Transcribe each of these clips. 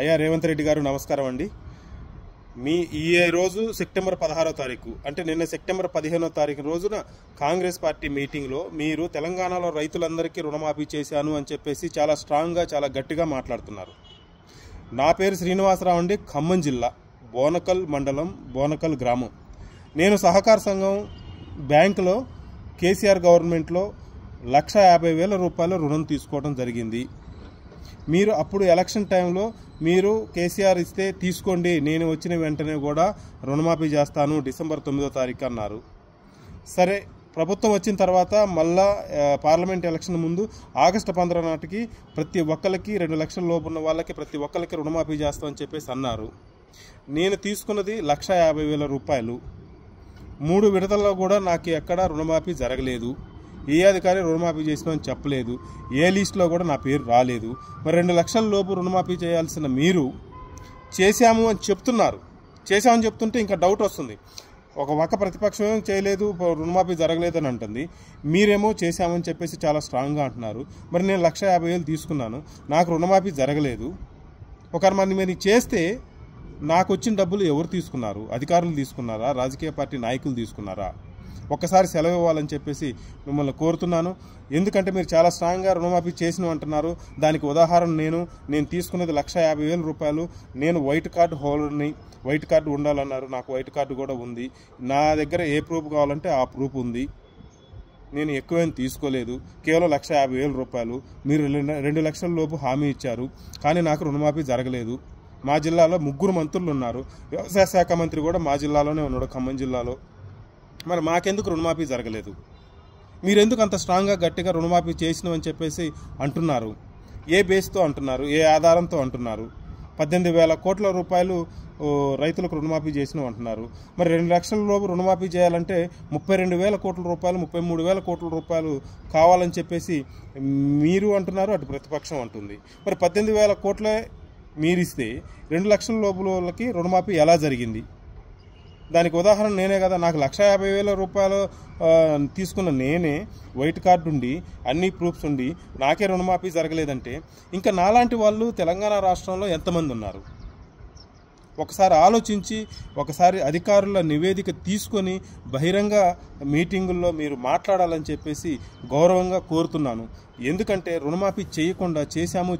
అయ్యా రేవంత్ రెడ్డి గారు నమస్కారం అండి. ఈ రోజు సెప్టెంబర్ 16వ తారీఖు అంటే నిన్న సెప్టెంబర్ 15వ తారీఖు రోజున కాంగ్రెస్ పార్టీ మీటింగ్లో మీరు తెలంగాణలో రైతులందరికీ రుణమాఫీ చేశాను అని చెప్పేసి చాలా స్ట్రాంగ్గా చాలా గట్టిగా మాట్లాడుతున్నారు. నా పేరు శ్రీనివాసరావు అండి, ఖమ్మం జిల్లా బోనకల్ మండలం బోనకల్ గ్రామం. నేను సహకార సంఘం బ్యాంకులో కేసీఆర్ గవర్నమెంట్లో 1,50,000 రూపాయల రుణం తీసుకోవడం జరిగింది. మీరు అప్పుడు ఎలక్షన్ టైంలో మీరు కేసీఆర్ ఇస్తే తీసుకోండి, నేను వచ్చిన వెంటనే కూడా రుణమాఫీ చేస్తాను డిసెంబర్ 9వ తారీఖు అన్నారు. సరే, ప్రభుత్వం వచ్చిన తర్వాత మళ్ళా పార్లమెంట్ ఎలక్షన్ ముందు ఆగస్టు 15 నాటికి ప్రతి ఒక్కరికి 2 లక్షల లోపు ఉన్న వాళ్ళకి ప్రతి ఒక్కరికి రుణమాఫీ చేస్తామని చెప్పేసి అన్నారు. నేను తీసుకున్నది 1,50,000 రూపాయలు. 3 విడతల్లో కూడా నాకు ఎక్కడా రుణమాఫీ జరగలేదు. ఏ అధికారి రుణమాఫీ చేసినామని చెప్పలేదు. ఏ లిస్టులో కూడా నా పేరు రాలేదు. మరి 2 లక్షల లోపు రుణమాఫీ చేయాల్సిన మీరు చేశాము అని చెప్తున్నారు. చేశామని చెప్తుంటే ఇంకా డౌట్ వస్తుంది. ఒక పక్క ప్రతిపక్షం ఏం చేయలేదు, రుణమాఫీ జరగలేదు అని అంటుంది. మీరేమో చేశామని చెప్పేసి చాలా స్ట్రాంగ్గా అంటున్నారు. మరి నేను 1,50,000 తీసుకున్నాను, నాకు రుణమాఫీ జరగలేదు. మరి మీరు చేస్తే నాకు వచ్చిన డబ్బులు ఎవరు తీసుకున్నారు? అధికారులు తీసుకున్నారా? రాజకీయ పార్టీ నాయకులు తీసుకున్నారా? ఒక్కసారి సెలవు ఇవ్వాలని చెప్పేసి మిమ్మల్ని కోరుతున్నాను. ఎందుకంటే మీరు చాలా స్ట్రాంగ్గా రుణమాఫీ చేసిన అంటున్నారు. దానికి ఉదాహరణ నేను తీసుకున్నది 1,50,000 రూపాయలు. నేను వైట్ కార్డు హోల్డర్ని. వైట్ కార్డు ఉండాలన్నారు, నాకు వైట్ కార్డు కూడా ఉంది. నా దగ్గర ఏ ప్రూఫ్ కావాలంటే ఆ ప్రూఫ్ ఉంది. నేను ఎక్కువేం తీసుకోలేదు, కేవలం 1,50,000 రూపాయలు. మీరు 2 లక్షల లోపు హామీ ఇచ్చారు, కానీ నాకు రుణమాఫీ జరగలేదు. మా జిల్లాలో 3 మంత్రులు ఉన్నారు. వ్యవసాయ శాఖ మంత్రి కూడా మా జిల్లాలోనే ఉన్నాడు, ఖమ్మం జిల్లాలో. మరి మాకెందుకు రుణమాఫీ జరగలేదు? మీరెందుకు అంత స్ట్రాంగ్గా గట్టిగా రుణమాఫీ చేసినామని చెప్పేసి అంటున్నారు? ఏ బేస్తో అంటున్నారు? ఏ ఆధారంతో అంటున్నారు? 18,000 కోట్ల రూపాయలు రైతులకు రుణమాఫీ చేసినాం అంటున్నారు. మరి 2 లక్షల లోపు రుణమాఫీ చేయాలంటే 32,000 కోట్ల రూపాయలు, 33,000 కోట్ల రూపాయలు కావాలని చెప్పేసి మీరు అంటున్నారు, అటు ప్రతిపక్షం అంటుంది. మరి 18,000 కోట్లే మీరిస్తే 2 లక్షల లోపులకి రుణమాఫీ ఎలా జరిగింది? దానికి ఉదాహరణ నేనే కదా. నాకు 1,50,000 రూపాయలు తీసుకున్న నేనే వైట్ కార్డు ఉండి అన్ని ప్రూఫ్స్ ఉండి నాకే రుణమాఫీ జరగలేదంటే ఇంకా నాలాంటి వాళ్ళు తెలంగాణ రాష్ట్రంలో ఎంతమంది ఉన్నారు? ఒకసారి ఆలోచించి ఒకసారి అధికారుల నివేదిక తీసుకొని బహిరంగ మీటింగుల్లో మీరు మాట్లాడాలని చెప్పేసి గౌరవంగా కోరుతున్నాను. ఎందుకంటే రుణమాఫీ చేయకుండా చేశాము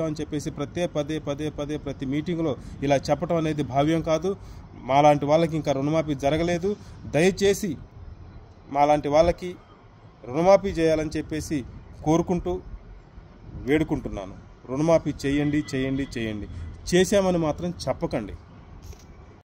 అని చెప్పేసి పదే ప్రతి మీటింగులో ఇలా చెప్పడం అనేది భావ్యం కాదు. మాలాంటి వాళ్ళకి ఇంకా రుణమాఫీ జరగలేదు. దయచేసి మాలాంటి వాళ్ళకి రుణమాఫీ చేయాలని చెప్పేసి కోరుకుంటూ వేడుకుంటున్నాను. రుణమాఫీ చేయండి. చేశామని మాత్రం చెప్పకండి.